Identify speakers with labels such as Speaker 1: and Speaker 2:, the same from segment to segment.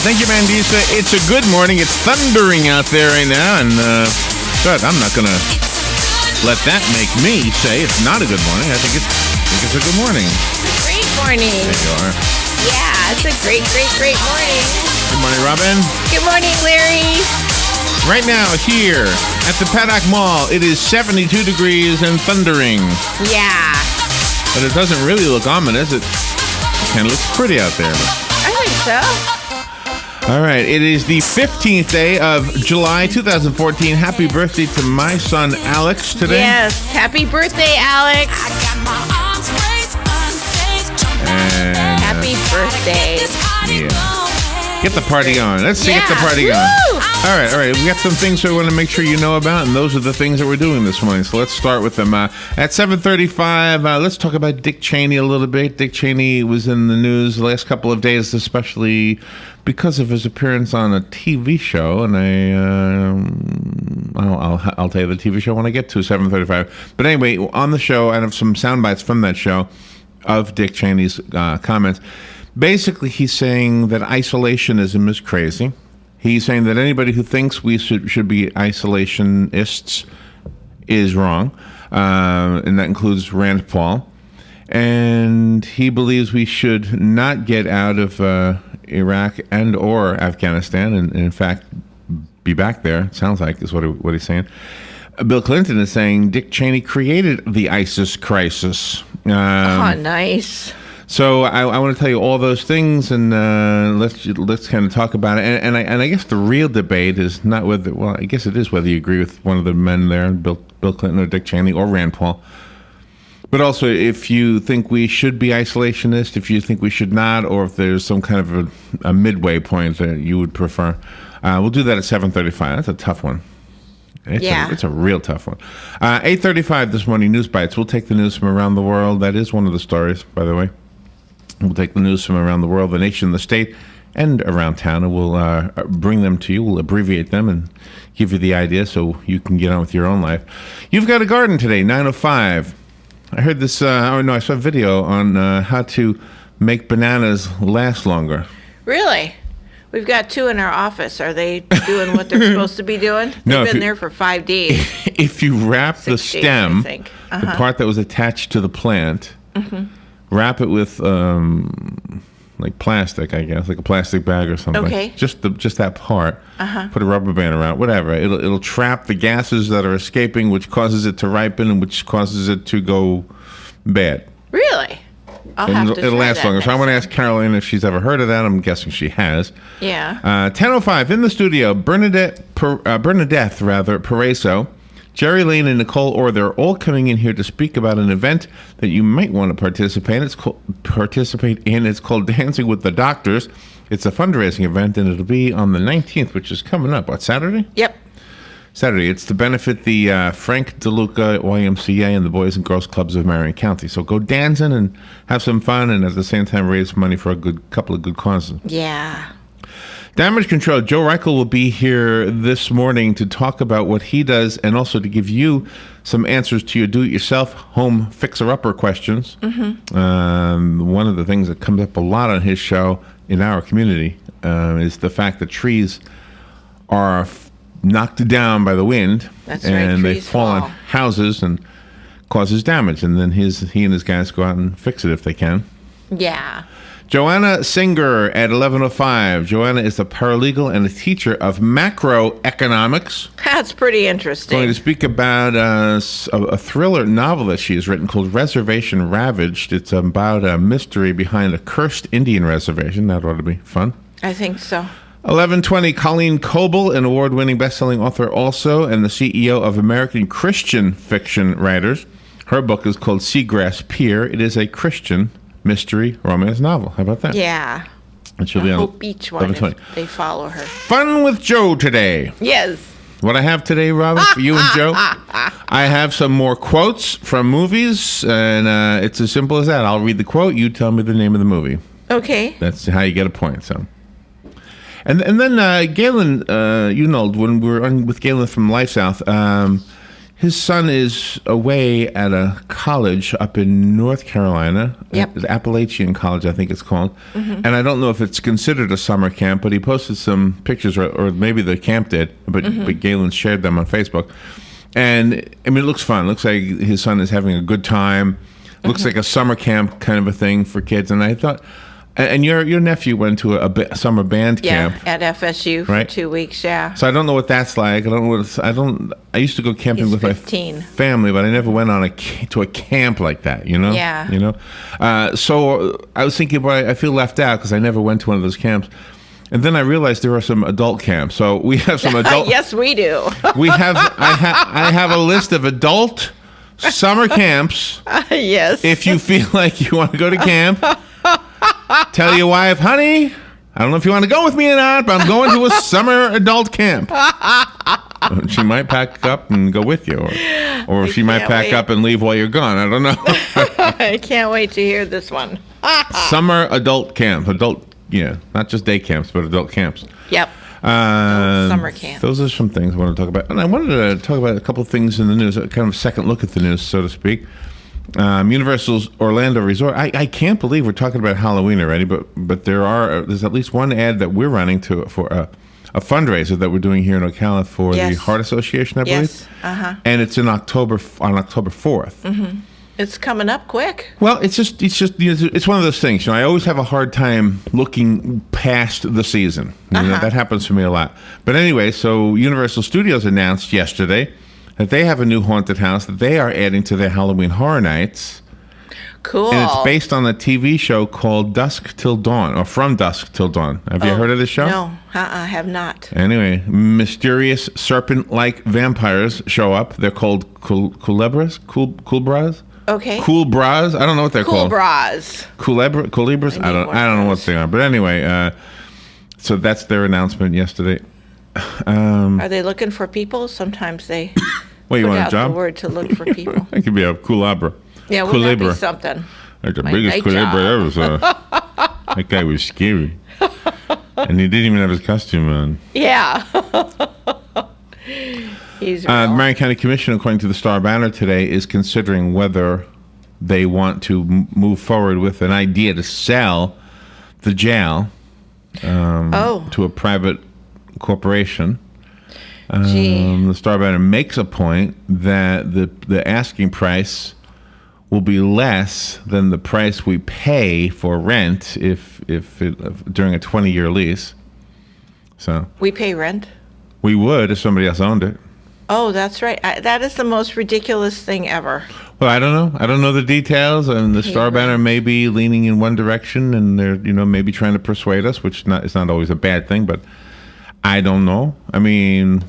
Speaker 1: Thank you, Mandisa. It's a good morning. It's thundering out there right now, and but I'm not gonna let that make me say it's not a good morning. I think it's a good morning.
Speaker 2: Great morning.
Speaker 1: There you are.
Speaker 2: Yeah, it's a great morning.
Speaker 1: Good morning, Robin.
Speaker 2: Good morning, Larry.
Speaker 1: Right now, here at the Paddock Mall, it is 72 degrees and thundering.
Speaker 2: Yeah.
Speaker 1: But it doesn't really look ominous. It kind of looks pretty out there.
Speaker 2: I think so.
Speaker 1: All right, it is the 15th day of July 2014. Happy birthday to my son Alex today.
Speaker 2: Yes, happy birthday, Alex.
Speaker 1: And,
Speaker 2: happy birthday.
Speaker 1: Yeah. Get the party on. Let's see, get the party
Speaker 2: Woo!
Speaker 1: on. All right. We got some things we want to make sure you know about, and those are the things that we're doing this morning. So let's start with them. At 7:35, let's talk about Dick Cheney a little bit. Dick Cheney was in the news the last couple of days, especially because of his appearance on a TV show, and I'll tell you the TV show when I get to 7:35. But anyway, on the show, I have some sound bites from that show of Dick Cheney's comments. Basically, he's saying that isolationism is crazy. He's saying that anybody who thinks we should be isolationists is wrong, and that includes Rand Paul. And he believes we should not get out of Iraq and or Afghanistan, and in fact, be back there. It sounds like is what he's saying. Bill Clinton is saying Dick Cheney created the ISIS crisis.
Speaker 2: Nice.
Speaker 1: So I want to tell you all those things, and let's kind of talk about it. And I guess the real debate is not whether. Well, I guess it is whether you agree with one of the men there, Bill Clinton or Dick Cheney or Rand Paul. But also, if you think we should be isolationist, if you think we should not, or if there's some kind of a midway point that you would prefer, we'll do that at 7:35. That's a tough one. It's a real tough one. 8:35 this morning, News Bites. We'll take the news from around the world. That is one of the stories, by the way. We'll take the news from around the world, the nation, the state, and around town, and we'll bring them to you. We'll abbreviate them and give you the idea so you can get on with your own life. You've got a garden today, 9:05. I heard this, I saw a video on how to make bananas last longer.
Speaker 2: Really? We've got 2 in our office. Are they doing what they're supposed to be doing?
Speaker 1: No,
Speaker 2: They've been there for 5 days.
Speaker 1: If you wrap the stem,
Speaker 2: days,
Speaker 1: the part that was attached to the plant, wrap it with like plastic, I guess, like a plastic bag or something.
Speaker 2: Okay.
Speaker 1: Just that part. Put a rubber band around, whatever. It'll trap the gases that are escaping, which causes it to ripen and which causes it to go bad.
Speaker 2: Really?
Speaker 1: It'll last longer. So I want to ask Caroline if she's ever heard of that. I'm guessing she has.
Speaker 2: Yeah.
Speaker 1: 10:05 in the studio. Bernadette Pareso, Jerry Lane, and Nicole Orr, they're all coming in here to speak about an event that you might want to participate in. It's called Dancing with the Doctors. It's a fundraising event, and it'll be on the 19th, which is coming up. What, Saturday?
Speaker 2: Yep.
Speaker 1: Saturday. It's to benefit the Frank DeLuca YMCA and the Boys and Girls Clubs of Marion County. So go dancing and have some fun, and at the same time raise money for a couple of good causes.
Speaker 2: Yeah.
Speaker 1: Damage Control. Joe Reichel will be here this morning to talk about what he does and also to give you some answers to your do-it-yourself home fixer-upper questions. One of the things that comes up a lot on his show in our community is the fact that trees are knocked down by the wind.
Speaker 2: That's
Speaker 1: and
Speaker 2: right,
Speaker 1: they fall on houses and causes damage. And then he and his guys go out and fix it if they can.
Speaker 2: Yeah.
Speaker 1: Joanna Singer at 11:05. Joanna is a paralegal and a teacher of macroeconomics.
Speaker 2: That's pretty interesting.
Speaker 1: Going to speak about a thriller novel that she has written called Reservation Ravaged. It's about a mystery behind a cursed Indian reservation. That ought to be fun.
Speaker 2: I think so.
Speaker 1: 11:20. Colleen Coble, an award-winning best-selling author also, and the CEO of American Christian Fiction Writers. Her book is called Seagrass Pier. It is a Christian mystery romance novel. How about that?
Speaker 2: Yeah.
Speaker 1: And she'll be on
Speaker 2: hope each one if they follow her.
Speaker 1: Fun with Joe today.
Speaker 2: Yes.
Speaker 1: What I have today, Robin, for you and Joe, I have some more quotes from movies, and it's as simple as that. I'll read the quote. You tell me the name of the movie.
Speaker 2: Okay.
Speaker 1: That's how you get a point. So, and then Galen, when we were on with Galen from Life South, His son is away at a college up in North Carolina.
Speaker 2: Yep.
Speaker 1: Appalachian College, I think it's called. And I don't know if it's considered a summer camp, but he posted some pictures, or maybe the camp did, but Galen shared them on Facebook. And, I mean, it looks fun. It looks like his son is having a good time. Looks like a summer camp kind of a thing for kids. And I thought... And your nephew went to a summer band camp.
Speaker 2: Yeah, at FSU for
Speaker 1: right?
Speaker 2: 2 weeks, yeah.
Speaker 1: So I don't know what that's like. I used to go camping
Speaker 2: He's
Speaker 1: with
Speaker 2: 15.
Speaker 1: my family, but I never went on to a camp like that, you know?
Speaker 2: Yeah.
Speaker 1: You know? So I was thinking, boy, I feel left out because I never went to one of those camps. And then I realized there are some adult camps. So we have some adult...
Speaker 2: Yes, we do.
Speaker 1: I have a list of adult summer camps.
Speaker 2: Yes.
Speaker 1: If you feel like you want to go to camp... Tell your wife, honey, I don't know if you want to go with me or not, but I'm going to a summer adult camp. She might pack up and go with you, or she might pack up and leave while you're gone. I don't know.
Speaker 2: I can't wait to hear this one.
Speaker 1: Summer adult camp. Not just day camps, but adult camps.
Speaker 2: Yep. Summer camp.
Speaker 1: Those are some things I want to talk about. And I wanted to talk about a couple of things in the news, a kind of second look at the news, so to speak. Universal's Orlando Resort. I can't believe we're talking about Halloween already, but there's at least one ad that we're running for a fundraiser that we're doing here in Ocala for the Heart Association, I believe.
Speaker 2: Yes.
Speaker 1: And it's on October 4th.
Speaker 2: Mm-hmm. It's coming up quick.
Speaker 1: Well, it's one of those things. I always have a hard time looking past the season. That happens for me a lot. But anyway, so Universal Studios announced yesterday that they have a new haunted house that they are adding to their Halloween Horror Nights.
Speaker 2: Cool.
Speaker 1: And it's based on a TV show called Dusk Till Dawn, or From Dusk Till Dawn. Have you heard of this show?
Speaker 2: No, I have not.
Speaker 1: Anyway, mysterious serpent-like vampires show up. They're called culebras? Culebras?
Speaker 2: Okay.
Speaker 1: Culebras? I don't know what they're called.
Speaker 2: Culebras.
Speaker 1: Culebras? I don't know what they are. But anyway, so that's their announcement yesterday.
Speaker 2: Are they looking for people? Sometimes they
Speaker 1: Well, you
Speaker 2: put
Speaker 1: want a
Speaker 2: out
Speaker 1: job?
Speaker 2: the word to look for people.
Speaker 1: It could be a culebra.
Speaker 2: Yeah, wouldn't that be something?
Speaker 1: Like the
Speaker 2: My
Speaker 1: biggest
Speaker 2: night
Speaker 1: culebra
Speaker 2: job.
Speaker 1: ever saw. That guy was scary. And he didn't even have his costume on.
Speaker 2: Yeah. He's real.
Speaker 1: Marion County Commission, according to the Star Banner today, is considering whether they want to move forward with an idea to sell the jail to a private corporation. The Star Banner makes a point that the asking price will be less than the price we pay for rent if during a 20-year lease. So
Speaker 2: We pay rent?
Speaker 1: we would if somebody else owned it.
Speaker 2: Oh, that's right. That is the most ridiculous thing ever.
Speaker 1: Well, I don't know. I don't know the details, and the Star Banner may be leaning in one direction, and they're maybe trying to persuade us, which is not always a bad thing, but I don't know. I mean,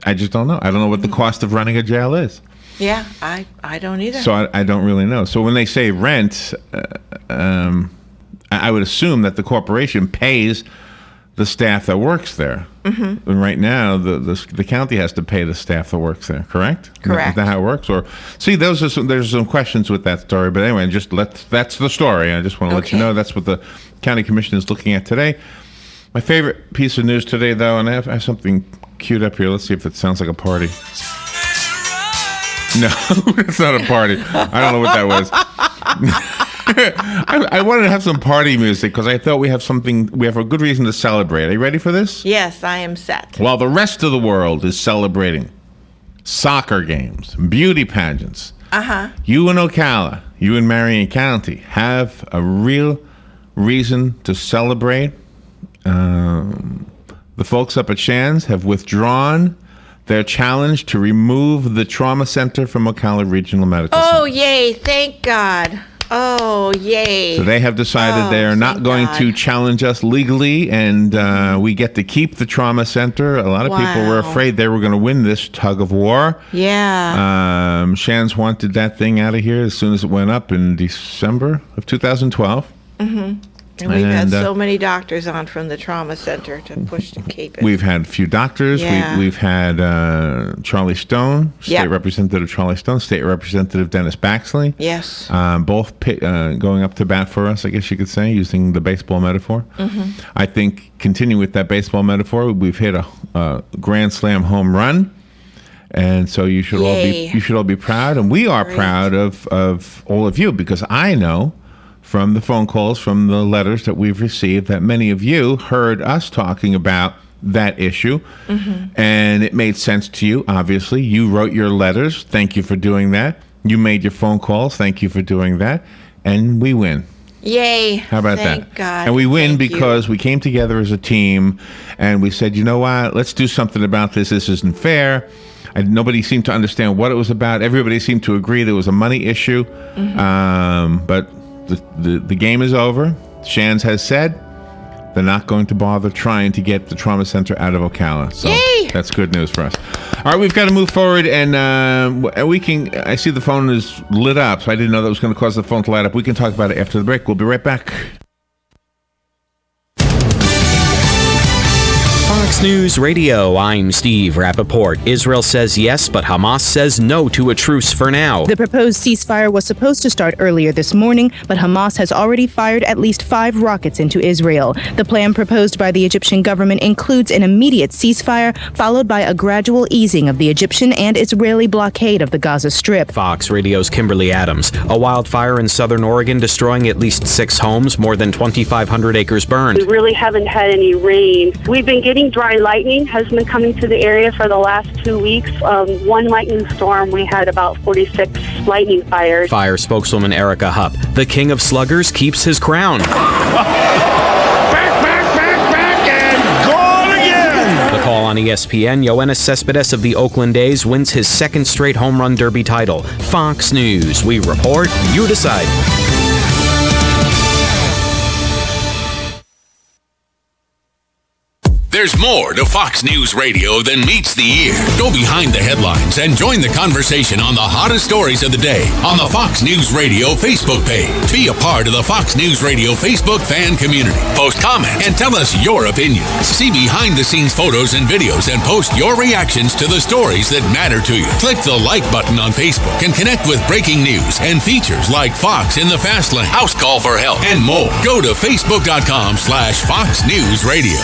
Speaker 1: I just don't know. I don't know what the cost of running a jail is.
Speaker 2: Yeah, I don't either.
Speaker 1: So I don't really know. So when they say rent, I would assume that the corporation pays the staff that works there. Mm-hmm. And right now, the county has to pay the staff that works there. Correct?
Speaker 2: Correct.
Speaker 1: Is that how it works? Or see, there's some questions with that story. But anyway, that's the story. I just want to let you know that's what the county commission is looking at today. My favorite piece of news today, though, and I have something queued up here. Let's see if it sounds like a party. No, it's not a party. I don't know what that was. I wanted to have some party music because I thought we have a good reason to celebrate. Are you ready for this?
Speaker 2: Yes, I am set.
Speaker 1: While the rest of the world is celebrating soccer games, beauty pageants, you in Ocala, you in Marion County have a real reason to celebrate. The folks up at Shands have withdrawn their challenge to remove the trauma center from Ocala Regional Medical Center.
Speaker 2: Oh, yay. Thank God. Oh, yay.
Speaker 1: So they have decided they are not going to challenge us legally, and we get to keep the trauma center. A lot of people were afraid they were going to win this tug of war.
Speaker 2: Yeah.
Speaker 1: Shands wanted that thing out of here as soon as it went up in December of 2012. Mm-hmm.
Speaker 2: And we've had so many doctors on from the trauma center to push to keep it.
Speaker 1: We've had a few doctors.
Speaker 2: Yeah.
Speaker 1: We've had Charlie Stone, State Representative Charlie Stone, State Representative Dennis Baxley.
Speaker 2: Yes.
Speaker 1: Both going up to bat for us, I guess you could say, using the baseball metaphor. Mm-hmm. I think, continuing with that baseball metaphor, we've hit a grand slam home run. And so you should all be proud, and we are proud of all of you, because I know from the phone calls, from the letters that we've received, that many of you heard us talking about that issue, and it made sense to you. Obviously, you wrote your letters. Thank you for doing that. You made your phone calls. Thank you for doing that. And we win.
Speaker 2: Yay.
Speaker 1: How about
Speaker 2: Thank
Speaker 1: that?
Speaker 2: God.
Speaker 1: And we win
Speaker 2: Thank
Speaker 1: because we came together as a team, and we said, you know what? Let's do something about this. This isn't fair. And nobody seemed to understand what it was about. Everybody seemed to agree there was a money issue. But the game is over. Shands has said they're not going to bother trying to get the trauma center out of Ocala. So
Speaker 2: Yay!
Speaker 1: That's good news for us. All right, we've got to move forward, and we can. I see the phone is lit up, so I didn't know that was going to cause the phone to light up. We can talk about it after the break. We'll be right back.
Speaker 3: Fox News Radio, I'm Steve Rappaport. Israel says yes, but Hamas says no to a truce for now.
Speaker 4: The proposed ceasefire was supposed to start earlier this morning, but Hamas has already fired at least 5 rockets into Israel. The plan proposed by the Egyptian government includes an immediate ceasefire, followed by a gradual easing of the Egyptian and Israeli blockade of the Gaza Strip.
Speaker 3: Fox Radio's Kimberly Adams. A wildfire in southern Oregon destroying at least 6 homes, more than 2,500 acres burned.
Speaker 5: We really haven't had any rain. We've been getting dry lightning has been coming to the area for the last 2 weeks. One lightning storm, we had about 46 lightning fires.
Speaker 3: Fire spokeswoman Erica Hupp. The king of sluggers keeps his crown.
Speaker 6: Back, and gone again!
Speaker 3: The call on ESPN, Yoenis Cespedes of the Oakland A's wins his 2nd straight home run derby title. Fox News. We report, you decide.
Speaker 7: There's more to Fox News Radio than meets the ear. Go behind the headlines and join the conversation on the hottest stories of the day on the Fox News Radio Facebook page. Be a part of the Fox News Radio Facebook fan community. Post comments and tell us your opinions. See behind-the-scenes photos and videos and post your reactions to the stories that matter to you. Click the like button on Facebook and connect with breaking news and features like Fox in the Fast Lane, House Call for Help, and more. Go to Facebook.com/Fox News Radio.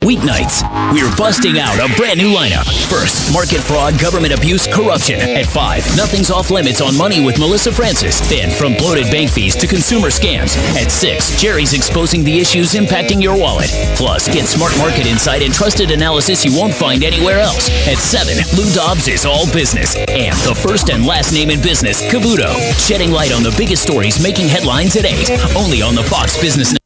Speaker 8: Weeknights, we're busting out a brand new lineup. First, market fraud, government abuse, corruption. At 5, nothing's off limits on money with Melissa Francis. Then, from bloated bank fees to consumer scams. At 6, Jerry's exposing the issues impacting your wallet. Plus, get smart market insight and trusted analysis you won't find anywhere else. At 7, Lou Dobbs is all business. And the first and last name in business, Cavuto, shedding light on the biggest stories making headlines at 8. Only on the Fox Business Network.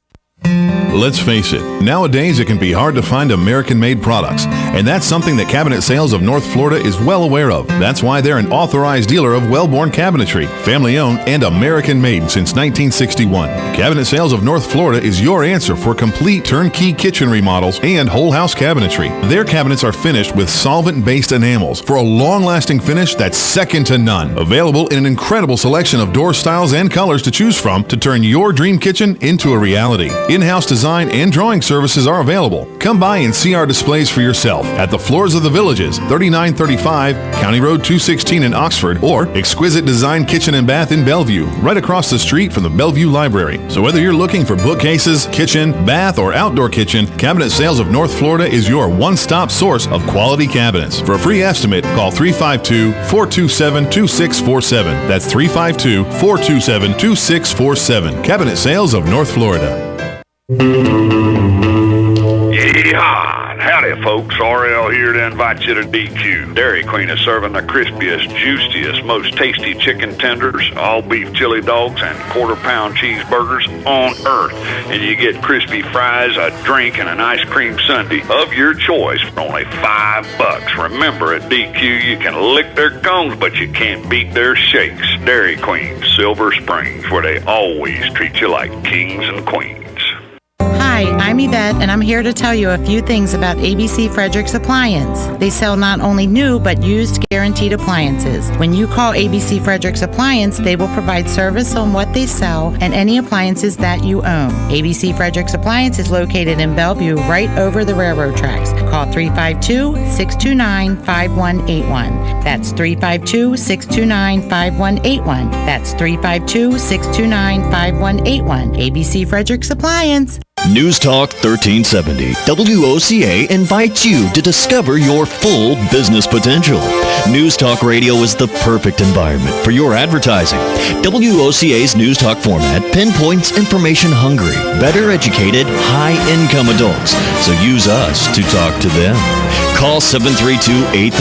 Speaker 9: Let's face it, nowadays it can be hard to find American-made products, and that's something that Cabinet Sales of North Florida is well aware of. That's why they're an authorized dealer of Wellborn Cabinetry, family-owned and American-made since 1961. Cabinet Sales of North Florida is your answer for complete turnkey kitchen remodels and whole-house cabinetry. Their cabinets are finished with solvent-based enamels for a long-lasting finish that's second to none. Available in an incredible selection of door styles and colors to choose from to turn your dream kitchen into a reality. In-house design and drawing services are available. Come by and see our displays for yourself at the Floors of the Villages, 3935 County Road 216 in Oxford, or Exquisite Design Kitchen and Bath in Bellevue, right across the street from the Bellevue Library. So whether you're looking for bookcases, kitchen, bath, or outdoor kitchen, Cabinet Sales of North Florida is your one-stop source of quality cabinets. For a free estimate, call 352-427-2647. That's 352-427-2647. Cabinet Sales of North Florida.
Speaker 6: Yeehaw! Howdy, folks. RL here to invite you to DQ. Dairy Queen is serving the crispiest, juiciest, most tasty chicken tenders, all beef chili dogs, and quarter-pound cheeseburgers on earth. And you get crispy fries, a drink, and an ice cream sundae of your choice for only $5. Remember, at DQ, you can lick their cones, but you can't beat their shakes. Dairy Queen, Silver Springs, where they always treat you like kings and queens.
Speaker 10: Hi, I'm Yvette, and I'm here to tell you a few things about ABC Frederick's Appliance. They sell not only new, but used guaranteed appliances. When you call ABC Frederick's Appliance, they will provide service on what they sell and any appliances that you own. ABC Frederick's Appliance is located in Bellevue, right over the railroad tracks. Call 352-629-5181. That's 352-629-5181. That's 352-629-5181. ABC Frederick's Appliance.
Speaker 11: News Talk 1370. WOCA invites you to discover your full business potential. News Talk Radio is the perfect environment for your advertising. WOCA's News Talk format pinpoints information-hungry, better educated, high-income adults. So use us to talk to them. Call 732-8000.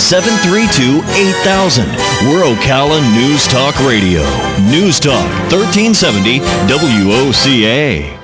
Speaker 11: 732-8000. We're Ocala News Talk Radio. News Talk 1370 WOCA.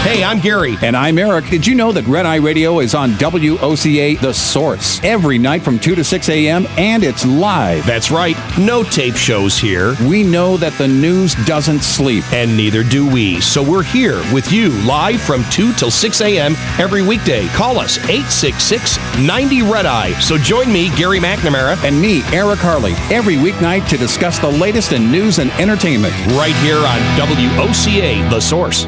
Speaker 12: Hey, I'm Gary.
Speaker 13: And I'm Eric. Did you know that Red Eye Radio is on WOCA The Source every night from 2 to 6 a.m. and it's live?
Speaker 12: That's right. No tape shows here.
Speaker 13: We know that the news doesn't sleep.
Speaker 12: And neither do we. So we're here with you live from 2 till 6 a.m. every weekday. Call us 866-90-RED-EYE. So join me, Gary McNamara.
Speaker 13: And me, Eric Harley, every weeknight to discuss the latest in news and entertainment.
Speaker 12: Right here on WOCA The Source.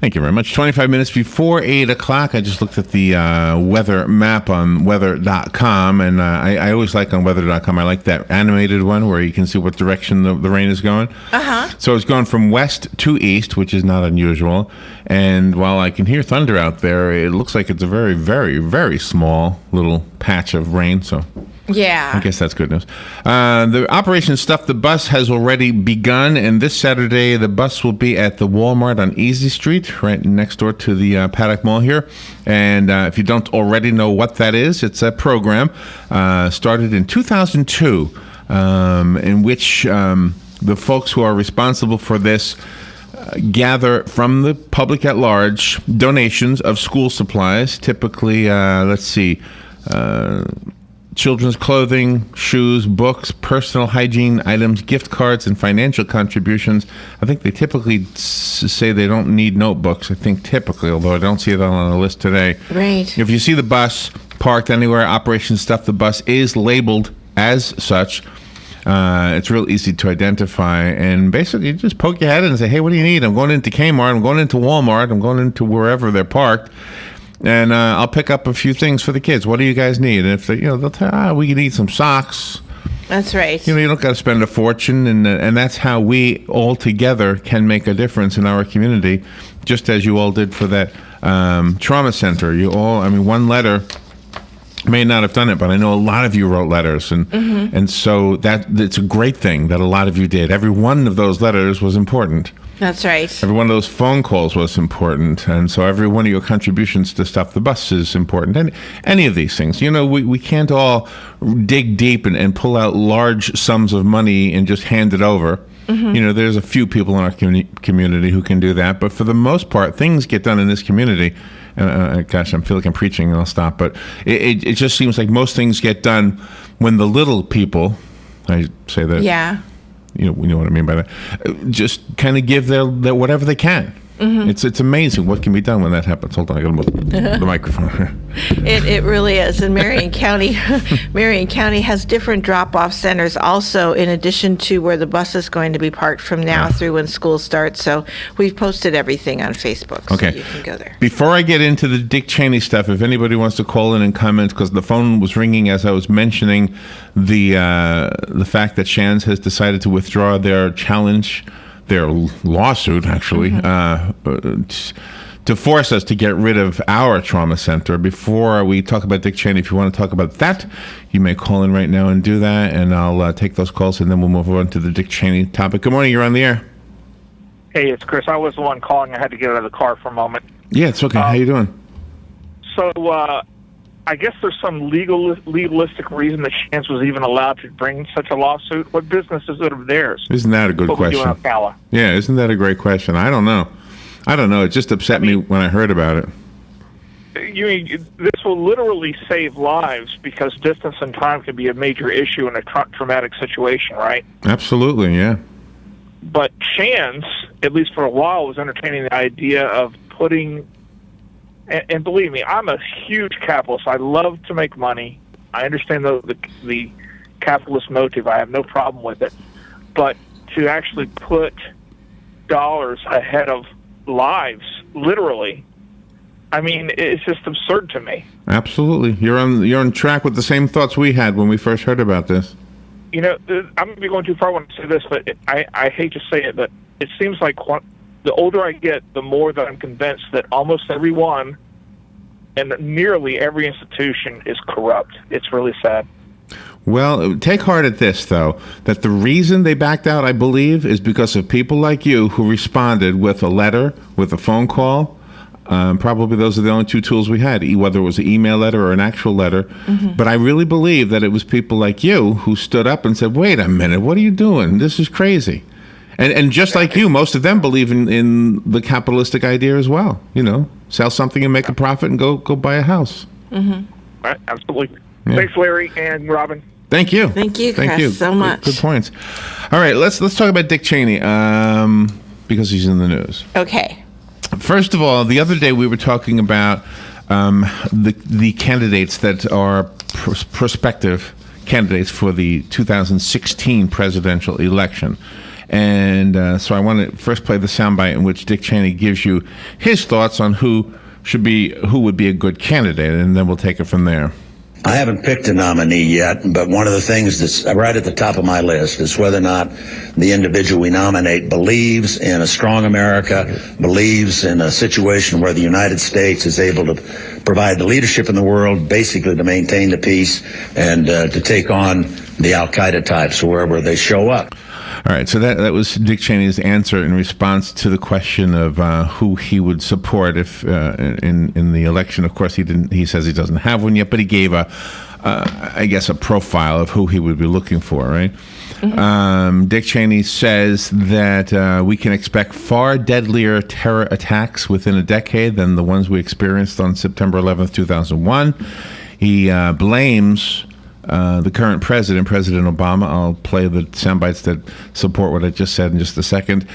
Speaker 1: Thank you very much. 25 minutes before 8 o'clock, I just looked at the weather map on weather.com, and I always like on weather.com, I like that animated one where you can see what direction the rain is going.
Speaker 2: Uh-huh.
Speaker 1: So it's going from west to east, which is not unusual, and while I can hear thunder out there, it looks like it's a very, very, very small little patch of rain, so...
Speaker 2: Yeah.
Speaker 1: I guess that's good news. The Operation Stuff the Bus has already begun, and this Saturday the bus will be at the Walmart on Easy Street, right next door to the Paddock Mall here. And if you don't already know what that is, it's a program started in 2002 in which the folks who are responsible for this gather from the public at large donations of school supplies, typically, children's clothing, shoes, books, personal hygiene items, gift cards, and financial contributions. I think they typically say they don't need notebooks. I think typically, although I don't see it on the list today.
Speaker 2: Right.
Speaker 1: If you see the bus parked anywhere, Operation Stuff the Bus is labeled as such. It's real easy to identify. And basically, you just poke your head in and say, hey, what do you need? I'm going into Kmart. I'm going into Walmart. I'm going into wherever they're parked. And I'll pick up a few things for the kids. What do you guys need? And if they, they'll tell, we need some socks.
Speaker 2: That's right.
Speaker 1: You don't got to spend a fortune, and that's how we all together can make a difference in our community, just as you all did for that trauma center. You all, one letter may not have done it, but I know a lot of you wrote letters, and so it's a great thing that a lot of you did. Every one of those letters was important.
Speaker 2: That's right.
Speaker 1: Every one of those phone calls was important, and so every one of your contributions to Stuff the Bus is important. And any of these things, we can't all dig deep and pull out large sums of money and just hand it over. There's a few people in our community who can do that, but for the most part, things get done in this community. Gosh, I feel like I'm preaching, and I'll stop. But it just seems like most things get done when the little people, I say that.
Speaker 2: Yeah.
Speaker 1: You know what I mean by that. Just kind of give their whatever they can. It's amazing what can be done when that happens. Hold on, I got to move the microphone.
Speaker 2: It really is. And Marion County has different drop-off centers also, in addition to where the bus is going to be parked from now through when school starts. So we've posted everything on Facebook.
Speaker 1: Okay.
Speaker 2: So you can go there.
Speaker 1: Before I get into the Dick Cheney stuff, if anybody wants to call in and comment, because the phone was ringing as I was mentioning the fact that Shands has decided to withdraw their challenge, their lawsuit, actually, to force us to get rid of our trauma center. Before we talk about Dick Cheney, if you want to talk about that, you may call in right now and do that, and I'll take those calls, and then we'll move on to the Dick Cheney topic. Good morning, you're on the air.
Speaker 14: Hey, it's Chris. I was the one calling. I had to get out of the car for a moment.
Speaker 1: Yeah, it's okay. How you doing?
Speaker 14: So, I guess there's some legalistic reason that Shands was even allowed to bring such a lawsuit. What business is it of theirs?
Speaker 1: Isn't that a good question?
Speaker 14: What we do in Ocala?
Speaker 1: Yeah, isn't that a great question? I don't know. It just upset me when I heard about it.
Speaker 14: This will literally save lives because distance and time can be a major issue in a traumatic situation, right?
Speaker 1: Absolutely, yeah.
Speaker 14: But Shands, at least for a while, was entertaining the idea of putting... And believe me, I'm a huge capitalist. I love to make money. I understand the capitalist motive. I have no problem with it. But to actually put dollars ahead of lives, literally, it's just absurd to me.
Speaker 1: Absolutely. You're on track with the same thoughts we had when we first heard about this.
Speaker 14: I'm going to be going too far when I say this, but I hate to say it, but it seems like the older I get, the more that I'm convinced that almost everyone and nearly every institution is corrupt. It's really sad.
Speaker 1: Well, take heart at this, though, that the reason they backed out, I believe, is because of people like you who responded with a letter, with a phone call. Probably those are the only two tools we had, whether it was an email letter or an actual letter. Mm-hmm. But I really believe that it was people like you who stood up and said, wait a minute, what are you doing? This is crazy. And just like you, most of them believe in the capitalistic idea as well. You know, sell something and make a profit and go buy a house.
Speaker 2: Mm-hmm.
Speaker 14: Right, absolutely. Yeah. Thanks, Larry and Robin.
Speaker 1: Thank you.
Speaker 2: Thank you, Chris, so much.
Speaker 1: Good points. All right, let's talk about Dick Cheney because he's in the news.
Speaker 2: Okay.
Speaker 1: First of all, the other day we were talking about the candidates that are prospective candidates for the 2016 presidential election. And so I want to first play the soundbite in which Dick Cheney gives you his thoughts on who would be a good candidate, and then we'll take it from there.
Speaker 15: I haven't picked a nominee yet, but one of the things that's right at the top of my list is whether or not the individual we nominate believes in a strong America, believes in a situation where the United States is able to provide the leadership in the world, basically to maintain the peace and to take on the Al-Qaeda types wherever they show up.
Speaker 1: All right, so that was Dick Cheney's answer in response to the question of who he would support if in the election. Of course, he says he doesn't have one yet, but he gave I guess a profile of who he would be looking for, right? Mm-hmm. Dick Cheney says that we can expect far deadlier terror attacks within a decade than the ones we experienced on September 11th, 2001. He blames the current president, President Obama. I'll play the sound bites that support what I just said in just a second.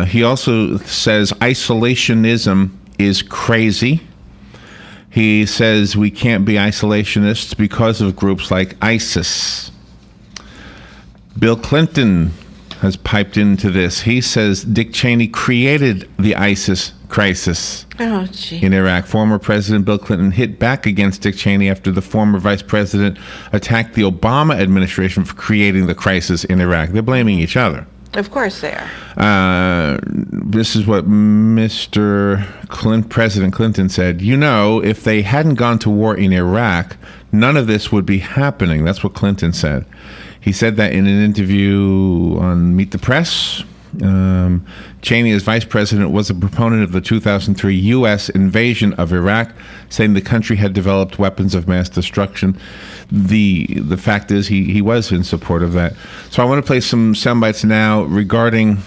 Speaker 1: He also says isolationism is crazy. He says we can't be isolationists because of groups like ISIS. Bill Clinton has piped into this. He says Dick Cheney created the ISIS crisis in Iraq. Former President Bill Clinton hit back against Dick Cheney after the former vice president attacked the Obama administration for creating the crisis in Iraq. They're blaming each other.
Speaker 2: Of course they are.
Speaker 1: This is what President Clinton said. You know, if they hadn't gone to war in Iraq, none of this would be happening. That's what Clinton said. He said that in an interview on Meet the Press. Cheney, as vice president, was a proponent of the 2003 U.S. invasion of Iraq, saying the country had developed weapons of mass destruction. The fact is he was in support of that. So I want to play some sound bites now regarding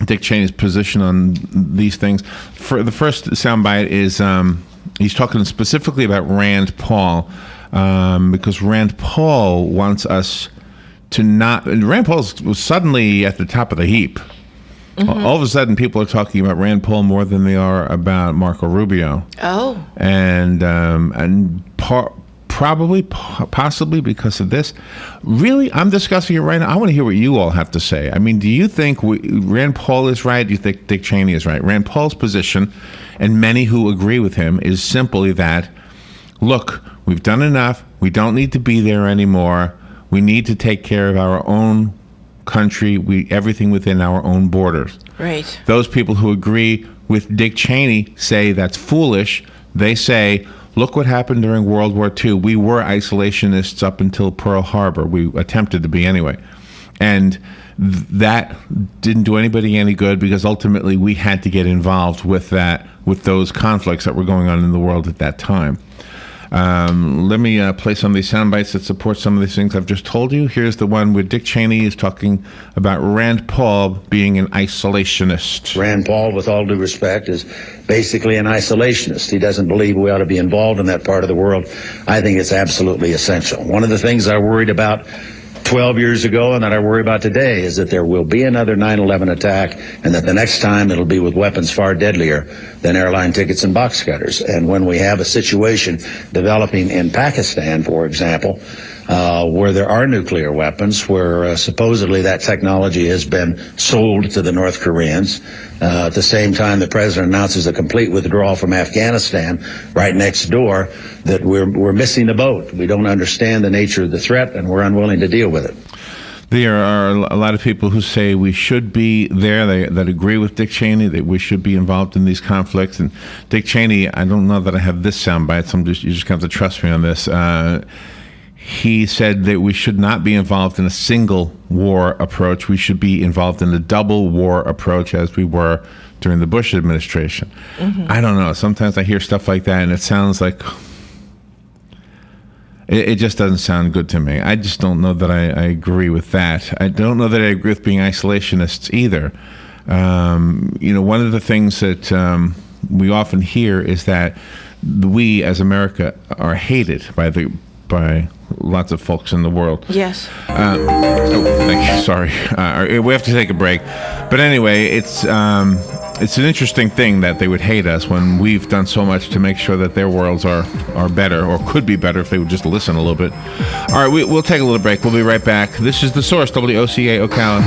Speaker 1: Dick Cheney's position on these things. For the first soundbite is he's talking specifically about Rand Paul, because Rand Paul wants us to not. And Rand Paul was suddenly at the top of the heap. Mm-hmm. All of a sudden, people are talking about Rand Paul more than they are about Marco Rubio.
Speaker 2: Oh,
Speaker 1: and possibly because of this. Really, I'm discussing it right now. I want to hear what you all have to say. I mean, do you think Rand Paul is right? Do you think Dick Cheney is right? Rand Paul's position, and many who agree with him, is simply that, look, we've done enough. We don't need to be there anymore. We need to take care of our own country, everything within our own borders.
Speaker 2: Right.
Speaker 1: Those people who agree with Dick Cheney say that's foolish. They say, look what happened during World War II. We were isolationists up until Pearl Harbor. We attempted to be anyway. And that didn't do anybody any good because ultimately we had to get involved with those conflicts that were going on in the world at that time. Let me play some of these sound bites that support some of these things I've just told you. Here's the one where Dick Cheney is talking about Rand Paul being an isolationist.
Speaker 15: Rand Paul, with all due respect, is basically an isolationist. He doesn't believe we ought to be involved in that part of the world. I think it's absolutely essential. One of the things I worried about 12 years ago and that I worry about today is that there will be another 9/11 attack, and that the next time it'll be with weapons far deadlier than airline tickets and box cutters. And when we have a situation developing in Pakistan, for example, where there are nuclear weapons, where supposedly that technology has been sold to the North Koreans, at the same time the president announces a complete withdrawal from Afghanistan right next door, that we're missing the boat. We don't understand the nature of the threat, and we're unwilling to deal with it.
Speaker 1: There are a lot of people who say we should be there, that agree with Dick Cheney, that we should be involved in these conflicts. And Dick Cheney, I don't know that I have this soundbite, so you just have to trust me on this. He said that we should not be involved in a single war approach. We should be involved in a double war approach, as we were during the Bush administration. Mm-hmm. I don't know. Sometimes I hear stuff like that, and it sounds like... It just doesn't sound good to me. I just don't know that I agree with that. I don't know that I agree with being isolationists either. One of the things that we often hear is that we, as America, are hated by lots of folks in the world.
Speaker 2: Yes.
Speaker 1: Thank you. Sorry. We have to take a break. But anyway, it's an interesting thing that they would hate us when we've done so much to make sure that their worlds are better, or could be better if they would just listen a little bit. All right, we'll take a little break. We'll be right back. This is The Source, WOCA Ocala.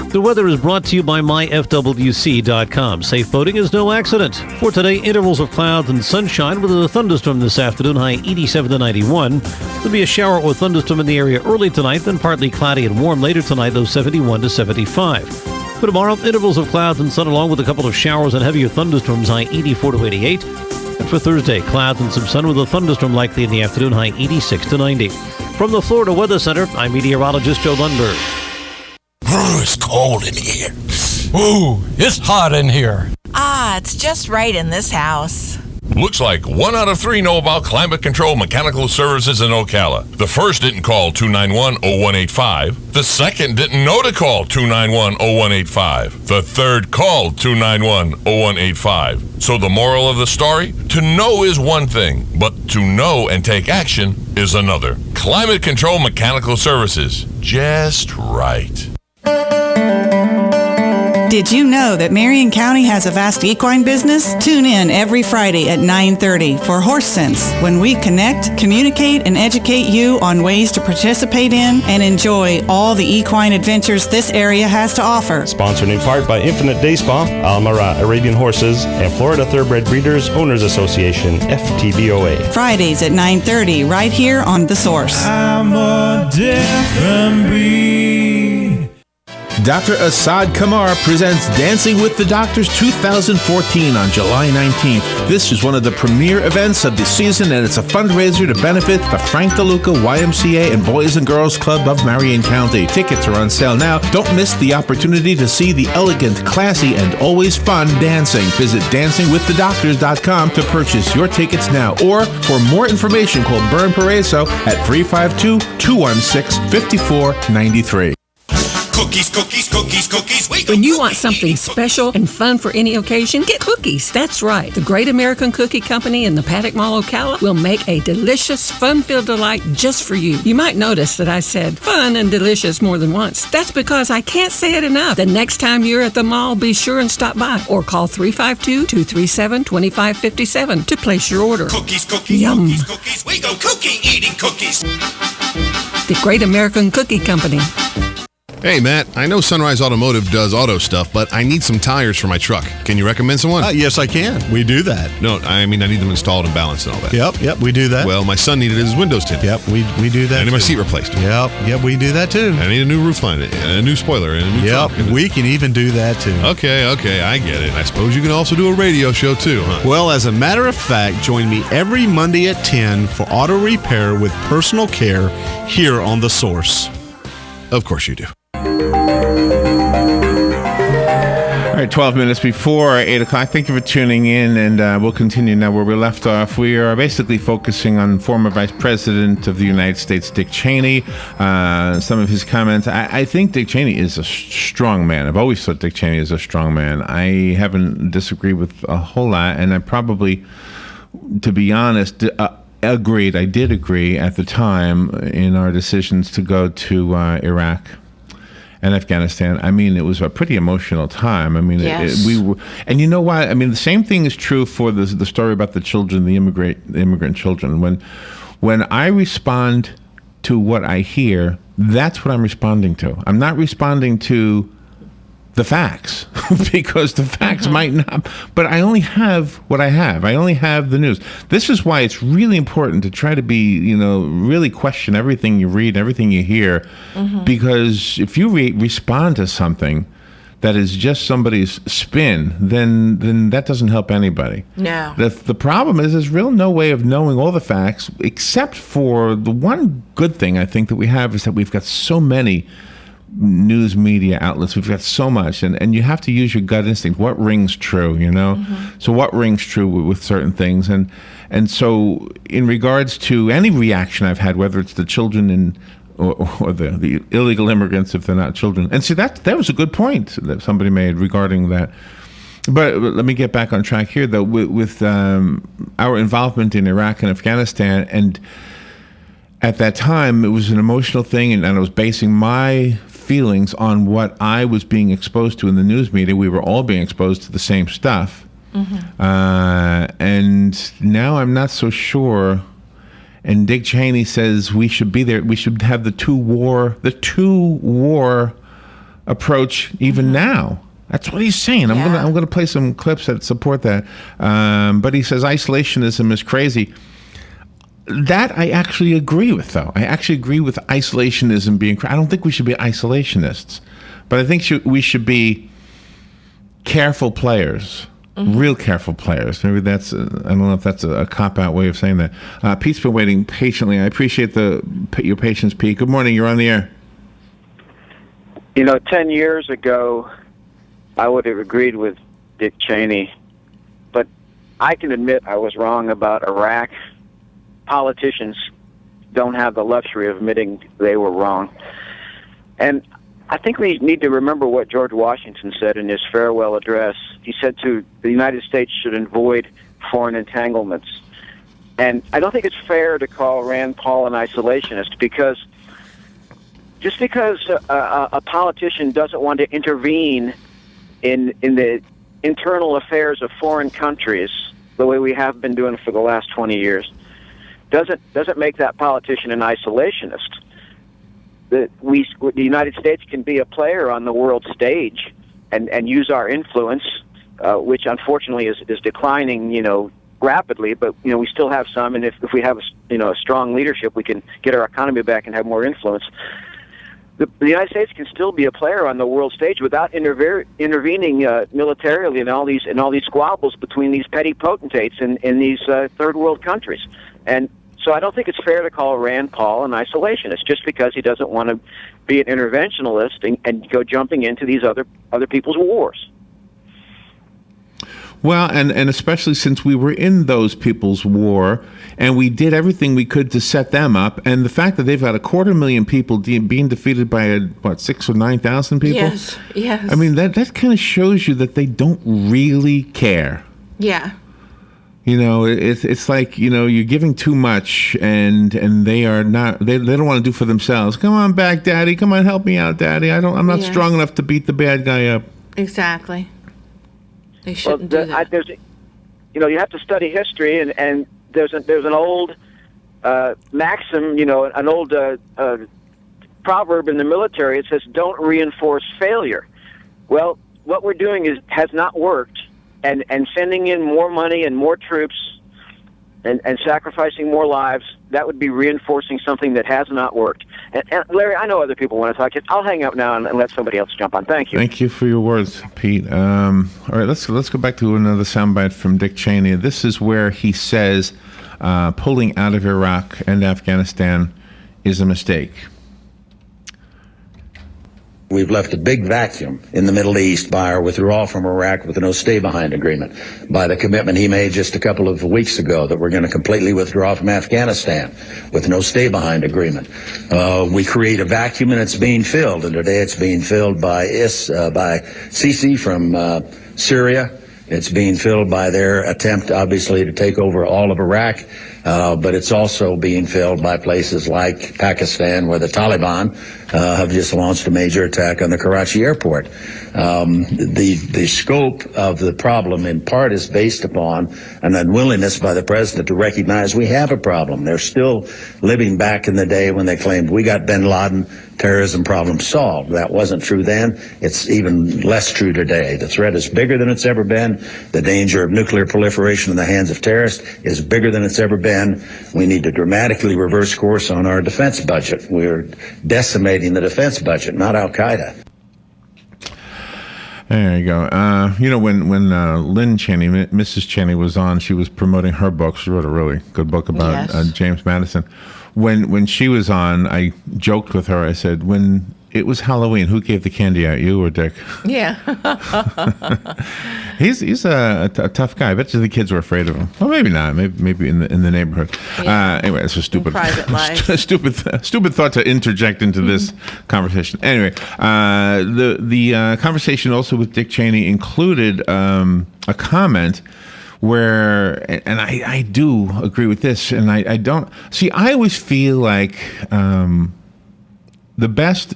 Speaker 16: The weather is brought to you by myfwc.com. Safe boating is no accident. For today, intervals of clouds and sunshine with a thunderstorm this afternoon, high 87 to 91. There'll be a shower or thunderstorm in the area early tonight, then partly cloudy and warm later tonight, though 71 to 75. For tomorrow, intervals of clouds and sun along with a couple of showers and heavier thunderstorms, high 84 to 88. And for Thursday, clouds and some sun with a thunderstorm likely in the afternoon, high 86 to 90. From the Florida Weather Center, I'm meteorologist Joe Lundberg.
Speaker 17: It's cold in here. Ooh, it's hot in here.
Speaker 18: It's just right in this house.
Speaker 19: Looks like 1 out of 3 know about climate control mechanical services in Ocala. The first didn't call 291-0185. The second didn't know to call 291-0185. The third called 291-0185. So the moral of the story? To know is one thing, but to know and take action is another. Climate control mechanical services. Just right.
Speaker 20: Did you know that Marion County has a vast equine business? Tune in every Friday at 9:30 for Horse Sense, when we connect, communicate, and educate you on ways to participate in and enjoy all the equine adventures this area has to offer.
Speaker 21: Sponsored in part by Infinite Day Spa, Almara Arabian Horses, and Florida Thoroughbred Breeders Owners Association, FTBOA.
Speaker 20: Fridays at 9:30 right here on The Source.
Speaker 22: I'm a different breed.
Speaker 1: Dr. Asad Kamar presents Dancing with the Doctors 2014 on July 19th. This is one of the premier events of the season, and it's a fundraiser to benefit the Frank DeLuca YMCA and Boys and Girls Club of Marion County. Tickets are on sale now. Don't miss the opportunity to see the elegant, classy, and always fun dancing. Visit dancingwiththedoctors.com to purchase your tickets now, or for more information, call Bern Pareso at 352-216-5493.
Speaker 23: Cookies, cookies, cookies, cookies. When you want something special and fun for any occasion, get cookies. That's right. The Great American Cookie Company in the Paddock Mall, Ocala will make a delicious, fun-filled delight just for you. You might notice that I said fun and delicious more than once. That's because I can't say it enough. The next time you're at the mall, be sure and stop by or call 352-237-2557 to place your order. Cookies, cookies, Yum. cookies, cookies. We go cookie eating cookies. The Great American Cookie Company.
Speaker 9: Hey, Matt, I know Sunrise Automotive does auto stuff, but I need some tires for my truck. Can you recommend someone?
Speaker 24: Yes, I can. We do that.
Speaker 9: No, I mean, I need them installed and balanced and all that.
Speaker 24: Yep, we do that.
Speaker 9: Well, my son needed his windows tinted.
Speaker 24: Yep, we do that.
Speaker 9: I need my seat replaced.
Speaker 24: Yep, we do that too.
Speaker 9: I need a new roof line, and a new spoiler, and a new trunk.
Speaker 24: We can even do that too.
Speaker 9: Okay, I get it. I suppose you can also do a radio show too, huh?
Speaker 24: Well, as a matter of fact, join me every Monday at 10 for auto repair with personal care here on The Source.
Speaker 9: Of course you do.
Speaker 1: All right, 12 minutes before 8 o'clock. Thank you for tuning in, and we'll continue now where we left off. We are basically focusing on former Vice President of the United States, Dick Cheney, some of his comments. I think Dick Cheney is a strong man. I've always thought Dick Cheney is a strong man. I haven't disagreed with a whole lot, and I probably, to be honest, agreed. I did agree at the time in our decisions to go to Iraq and Afghanistan. I mean, it was a pretty emotional time. I mean,
Speaker 2: yes.
Speaker 1: We were, and you know what? I mean, the same thing is true for the story about the children, the immigrant children. When I respond to what I hear, that's what I'm responding to. I'm not responding to the facts because the facts might not. But I only have what I have. I only have the news. This is why it's really important to try to be, really question everything you read, everything you hear, because if you respond to something that is just somebody's spin, then that doesn't help anybody.
Speaker 2: No.
Speaker 1: The problem is there's really no way of knowing all the facts, except for the one good thing I think that we have is that we've got so many news media outlets. We've got so much, and you have to use your gut instinct. What rings true, So what rings true with certain things, and so in regards to any reaction I've had, whether it's the children or the illegal immigrants if they're not children, and see that was a good point that somebody made regarding that. But let me get back on track here, though, with our involvement in Iraq and Afghanistan, and at that time it was an emotional thing, and I was basing my feelings on what I was being exposed to in the news media. We were all being exposed to the same stuff. And now I'm not so sure. And Dick Cheney says we should be there. We should have the two war approach even now. That's what he's saying. I'm gonna play some clips that support that. But he says isolationism is crazy. That I actually agree with, though. I actually agree with isolationism being crazy. I don't think we should be isolationists, but I think we should be careful players. Real careful players. Maybe that's, I don't know if that's a cop-out way of saying that. Pete's been waiting patiently. I appreciate your patience, Pete. Good morning. You're on the air.
Speaker 3: 10 years ago, I would have agreed with Dick Cheney, but I can admit I was wrong about Iraq. Politicians don't have the luxury of admitting they were wrong. And I think we need to remember what George Washington said in his farewell address. He said the United States should avoid foreign entanglements. And I don't think it's fair to call Rand Paul an isolationist, because just because a politician doesn't want to intervene in the internal affairs of foreign countries the way we have been doing for the last 20 years doesn't make that politician an isolationist. The United States can be a player on the world stage and use our influence, which unfortunately is declining, rapidly. But we still have some, and if we have a strong leadership, we can get our economy back and have more influence. The United States can still be a player on the world stage without intervening militarily in all these squabbles between these petty potentates in these third world countries. And so I don't think it's fair to call Rand Paul an isolationist just because he doesn't want to be an interventionalist and go jumping into these other people's wars.
Speaker 1: Well, and especially since we were in those people's war, and we did everything we could to set them up, and the fact that they've got 250,000 people being defeated by 6,000 or 9,000 people.
Speaker 2: Yes.
Speaker 1: I mean that kind of shows you that they don't really care.
Speaker 2: Yeah.
Speaker 1: It's like, you're giving too much, and they are not. They don't want to do for themselves. Come on back, Daddy. Come on, help me out, Daddy. I'm not strong enough to beat the bad guy up.
Speaker 2: Exactly. They shouldn't do that.
Speaker 3: You have to study history, and there's an old maxim, an old proverb in the military. It says, "Don't reinforce failure." Well, what we're doing has not worked. And sending in more money and more troops and sacrificing more lives, that would be reinforcing something that has not worked. And Larry, I know other people want to talk. I'll hang up now and let somebody else jump on. Thank you.
Speaker 1: Thank you for your words, Pete. All right, let's go back to another soundbite from Dick Cheney. This is where he says pulling out of Iraq and Afghanistan is a mistake.
Speaker 15: We've left a big vacuum in the Middle East by our withdrawal from Iraq with the no stay-behind agreement, by the commitment he made just a couple of weeks ago that we're going to completely withdraw from Afghanistan with no stay-behind agreement. We create a vacuum, and it's being filled, and today it's being filled by Sisi from Syria. It's being filled by their attempt, obviously, to take over all of Iraq. but it's also being filled by places like Pakistan, where the Taliban have just launched a major attack on the Karachi airport. The scope of the problem in part is based upon an unwillingness by the president to recognize we have a problem. They're still living back in the day when they claimed we got bin Laden, terrorism problem solved. That wasn't true then. It's even less true today. The threat is bigger than it's ever been. The danger of nuclear proliferation in the hands of terrorists is bigger than it's ever been. We need to dramatically reverse course on our defense budget. We're decimating the defense budget, not Al-Qaeda.
Speaker 1: There you go. When Lynn Cheney, Mrs. Cheney, was on, she was promoting her book. She wrote a really good book about James Madison. When she was on, I joked with her. I said, when it was Halloween, who gave the candy out, you or Dick?
Speaker 2: Yeah.
Speaker 1: He's a tough guy. I bet you the kids were afraid of him. Well, maybe not. Maybe in the neighborhood. Yeah. Anyway, it's a stupid, stupid thought to interject into this conversation. Anyway, the conversation also with Dick Cheney included a comment where, and I do agree with this, and I don't see. I always feel like the best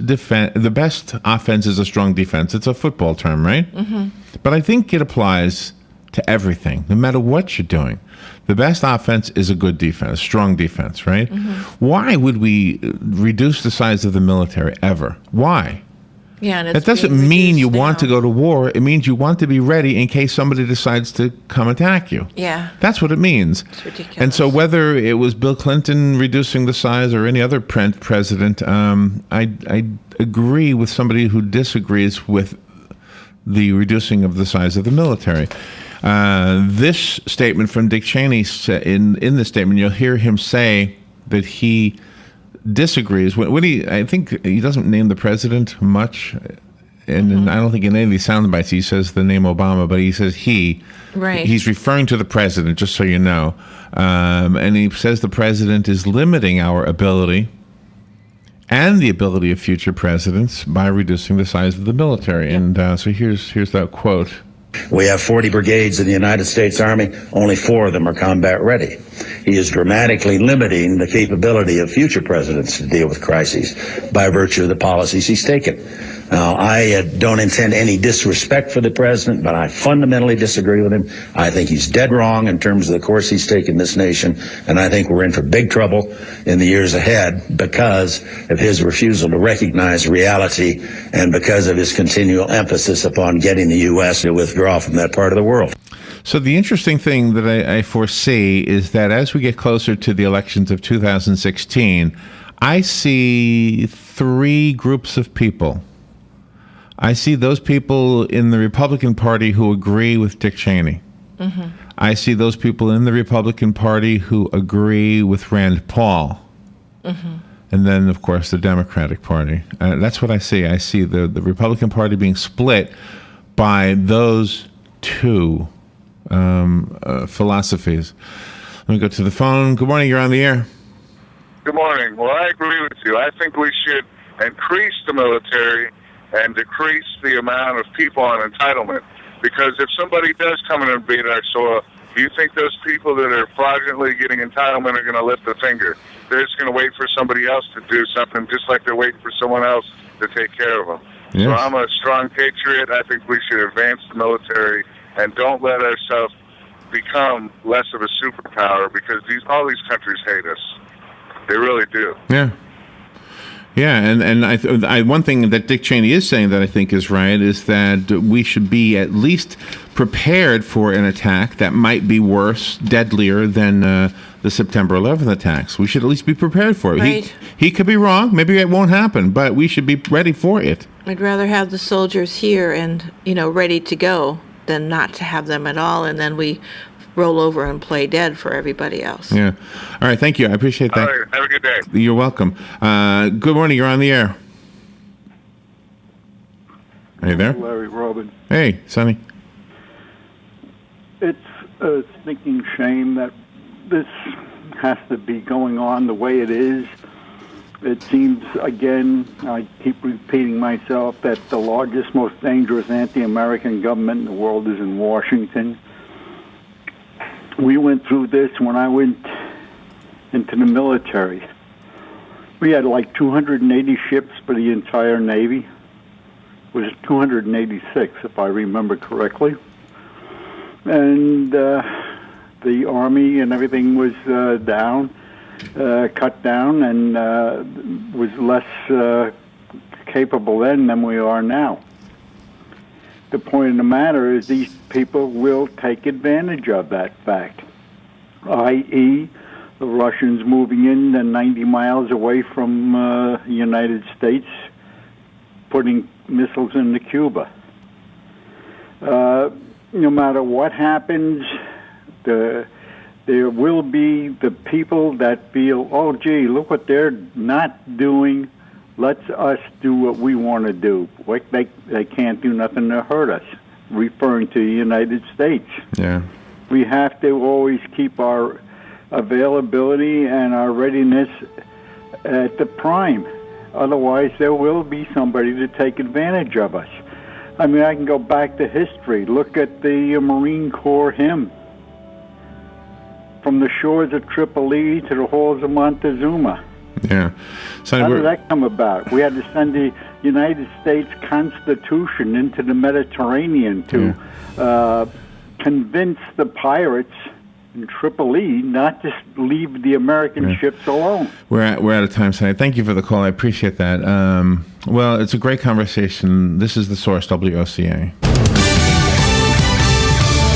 Speaker 1: offense is a strong defense. It's a football term, right? Mm-hmm. But I think it applies to everything, no matter what you're doing. The best offense is a good defense, a strong defense, right? Mm-hmm. Why would we reduce the size of the military ever? Why?
Speaker 2: Yeah, and
Speaker 1: that doesn't mean you want to go to war. It means you want to be ready in case somebody decides to come attack you.
Speaker 2: Yeah.
Speaker 1: That's what it means.
Speaker 2: It's ridiculous.
Speaker 1: And so whether it was Bill Clinton reducing the size or any other president, I agree with somebody who disagrees with the reducing of the size of the military. This statement from Dick Cheney, in this statement, you'll hear him say that he disagrees. I think he doesn't name the president much, and I don't think in any of these sound bites he says the name Obama, but he says he's referring to the president, just so you know, and he says the president is limiting our ability and the ability of future presidents by reducing the size of the military. Yep. And so here's that quote.
Speaker 15: We have 40 brigades in the United States Army. Only 4 of them are combat ready. He is dramatically limiting the capability of future presidents to deal with crises by virtue of the policies he's taken. Now, I don't intend any disrespect for the president, but I fundamentally disagree with him. I think he's dead wrong in terms of the course he's taken this nation, and I think we're in for big trouble in the years ahead because of his refusal to recognize reality and because of his continual emphasis upon getting the U.S. to withdraw from that part of the world.
Speaker 1: So the interesting thing that I foresee is that as we get closer to the elections of 2016, I see 3 groups of people. I see those people in the Republican Party who agree with Dick Cheney. Mm-hmm. I see those people in the Republican Party who agree with Rand Paul. Mm-hmm. And then, of course, the Democratic Party. That's what I see. I see the Republican Party being split by those 2 philosophies. Let me go to the phone. Good morning. You're on the air.
Speaker 4: Good morning. Well, I agree with you. I think we should increase the military and decrease the amount of people on entitlement. Because if somebody does come in and invade our soil, do you think those people that are fraudulently getting entitlement are going to lift a finger? They're just going to wait for somebody else to do something, just like they're waiting for someone else to take care of them. Yes. So I'm a strong patriot. I think we should advance the military and don't let ourselves become less of a superpower because all these countries hate us. They really do.
Speaker 1: Yeah. Yeah, and I one thing that Dick Cheney is saying that I think is right is that we should be at least prepared for an attack that might be worse, deadlier than the September 11th attacks. We should at least be prepared for it.
Speaker 2: Right.
Speaker 1: He could be wrong. Maybe it won't happen, but we should be ready for it.
Speaker 2: I'd rather have the soldiers here and, ready to go than not to have them at all, and then we roll over and play dead for everybody else.
Speaker 1: Yeah. All right. Thank you. I appreciate that.
Speaker 4: All right. Have a good day.
Speaker 1: You're welcome. Good morning. You're on the air. Are you there?
Speaker 5: Larry Robin.
Speaker 1: Hey, Sonny.
Speaker 5: It's a stinking shame that this has to be going on the way it is. It seems, again, I keep repeating myself, that the largest, most dangerous anti-American government in the world is in Washington. We went through this when I went into the military. We had like 280 ships for the entire Navy. It was 286, if I remember correctly. And the Army and everything was down, cut down, and was less capable then than we are now. The point of the matter is these people will take advantage of that fact, i.e., the Russians moving in 90 miles away from the United States, putting missiles into Cuba. No matter what happens, there will be the people that feel, oh, gee, look what they're not doing. Let's us do what we want to do. They can't do nothing to hurt us, referring to the United States.
Speaker 1: Yeah.
Speaker 5: We have to always keep our availability and our readiness at the prime. Otherwise, there will be somebody to take advantage of us. I mean, I can go back to history. Look at the Marine Corps hymn. From the shores of Tripoli to the halls of Montezuma.
Speaker 1: Yeah. So
Speaker 5: how did that come about? We had to send the United States Constitution into the Mediterranean to convince the pirates in Tripoli not to leave the American ships alone.
Speaker 1: We're out of time tonight. Thank you for the call. I appreciate that. Well, it's a great conversation. This is The Source, WOCA.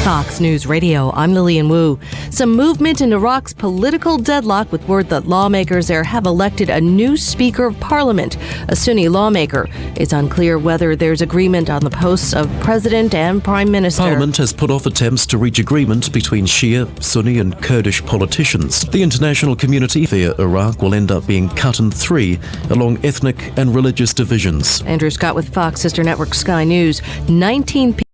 Speaker 6: Fox News Radio, I'm Lillian Wu. Some movement in Iraq's political deadlock with word that lawmakers there have elected a new Speaker of Parliament, a Sunni lawmaker. It's unclear whether there's agreement on the posts of President and Prime Minister.
Speaker 7: Parliament has put off attempts to reach agreement between Shia, Sunni and Kurdish politicians. The international community fear Iraq will end up being cut in three along ethnic and religious divisions.
Speaker 6: Andrew Scott with Fox Sister Network Sky News. 19 people